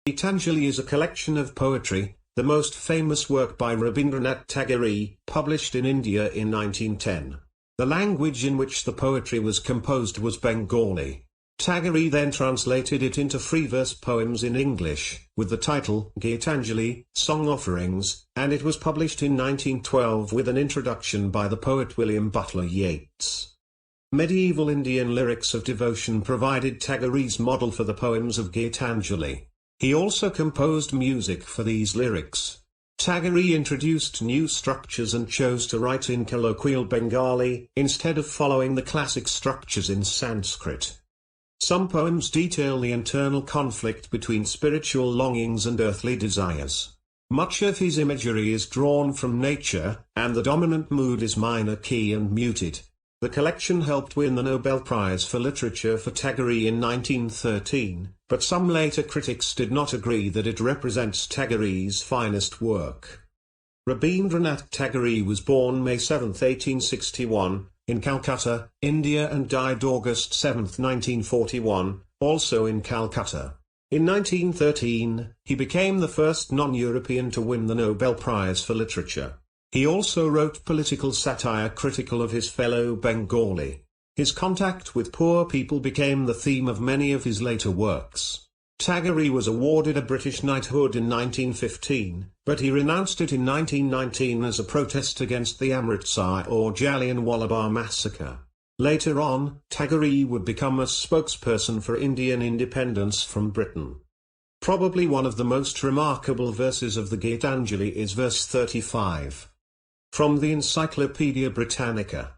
Gitanjali is a collection of poetry, the most famous work by Rabindranath Tagore, published in India in 1910. The language in which the poetry was composed was Bengali. Tagore then translated it into free verse poems in English, with the title Gitanjali, Song Offerings, and it was published in 1912 with an introduction by the poet William Butler Yeats. Medieval Indian lyrics of devotion provided Tagore's model for the poems of Gitanjali. He also composed music for these lyrics. Tagore introduced new structures and chose to write in colloquial Bengali, instead of following the classic structures in Sanskrit. Some poems detail the internal conflict between spiritual longings and earthly desires. Much of his imagery is drawn from nature, and the dominant mood is minor key and muted. The collection helped win the Nobel Prize for Literature for Tagore in 1913, but some later critics did not agree that it represents Tagore's finest work. Rabindranath Tagore was born May 7, 1861, in Calcutta, India, and died August 7, 1941, also in Calcutta. In 1913, he became the first non-European to win the Nobel Prize for Literature. He also wrote political satire critical of his fellow Bengali. His contact with poor people became the theme of many of his later works. Tagore was awarded a British knighthood in 1915, but he renounced it in 1919 as a protest against the Amritsar or Jallianwala Bagh massacre. Later on, Tagore would become a spokesperson for Indian independence from Britain. Probably one of the most remarkable verses of the Gitanjali is verse 35. From the Encyclopaedia Britannica.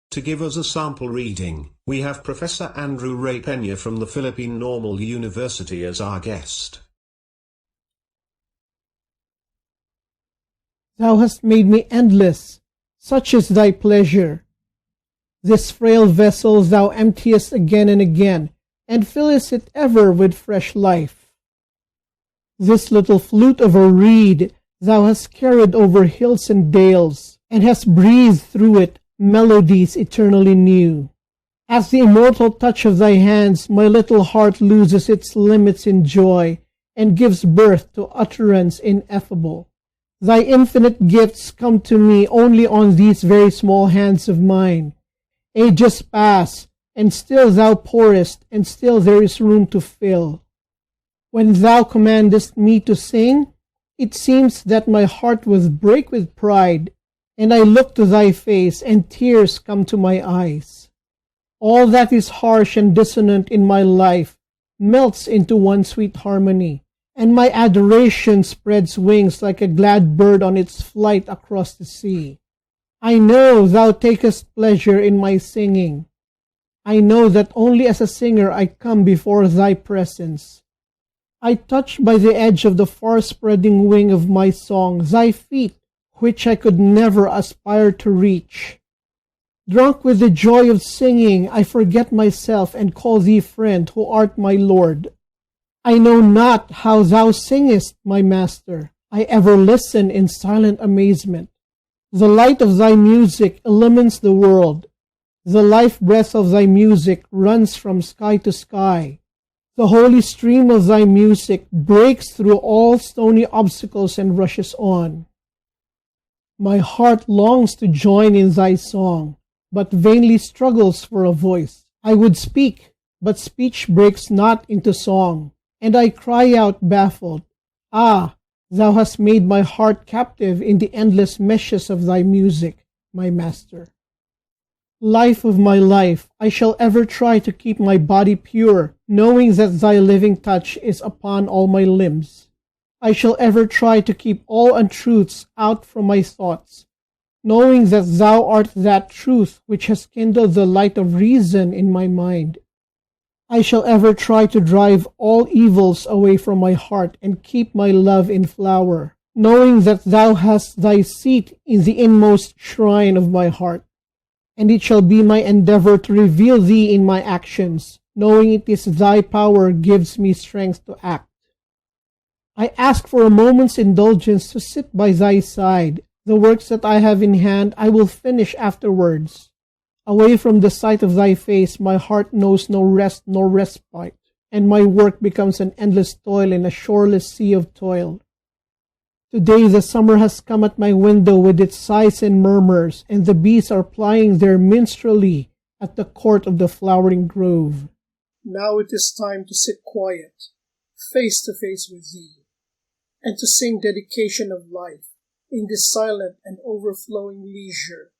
To give us a sample reading, we have Professor Andrew Ray Peña from the Philippine Normal University as our guest. Thou hast made me endless, such is thy pleasure. This frail vessel thou emptiest again and again, and fillest it ever with fresh life. This little flute of a reed thou hast carried over hills and dales, and hast breathed through it melodies eternally new. At the immortal touch of thy hands my little heart loses its limits in joy, and gives birth to utterance ineffable. Thy infinite gifts come to me only on these very small hands of mine. Ages pass, and still thou pourest, and still there is room to fill. When thou commandest me to sing, it seems that my heart will break with pride, and I look to thy face, and tears come to my eyes. All that is harsh and dissonant in my life melts into one sweet harmony, and my adoration spreads wings like a glad bird on its flight across the sea. I know thou takest pleasure in my singing. I know that only as a singer I come before thy presence. I touch by the edge of the far-spreading wing of my song thy feet, which I could never aspire to reach. Drunk with the joy of singing, I forget myself and call thee friend, who art my Lord. I know not how thou singest, my Master. I ever listen in silent amazement. The light of thy music illumines the world. The life breath of thy music runs from sky to sky. The holy stream of thy music breaks through all stony obstacles and rushes on. My heart longs to join in thy song, but vainly struggles for a voice. I would speak, but speech breaks not into song, and I cry out baffled, Ah, thou hast made my heart captive in the endless meshes of thy music, my Master. Life of my life, I shall ever try to keep my body pure, knowing that thy living touch is upon all my limbs. I shall ever try to keep all untruths out from my thoughts, knowing that thou art that truth which has kindled the light of reason in my mind. I shall ever try to drive all evils away from my heart and keep my love in flower, knowing that thou hast thy seat in the inmost shrine of my heart. And it shall be my endeavor to reveal thee in my actions, knowing it is thy power gives me strength to act. I ask for a moment's indulgence to sit by thy side. The works that I have in hand I will finish afterwards. Away from the sight of thy face my heart knows no rest nor respite. and my work becomes an endless toil in a shoreless sea of toil. Today the summer has come at my window with its sighs and murmurs, and the bees are plying their minstrelsy at the court of the flowering grove. Now it is time to sit quiet, face to face with thee, and to sing dedication of life in this silent and overflowing leisure.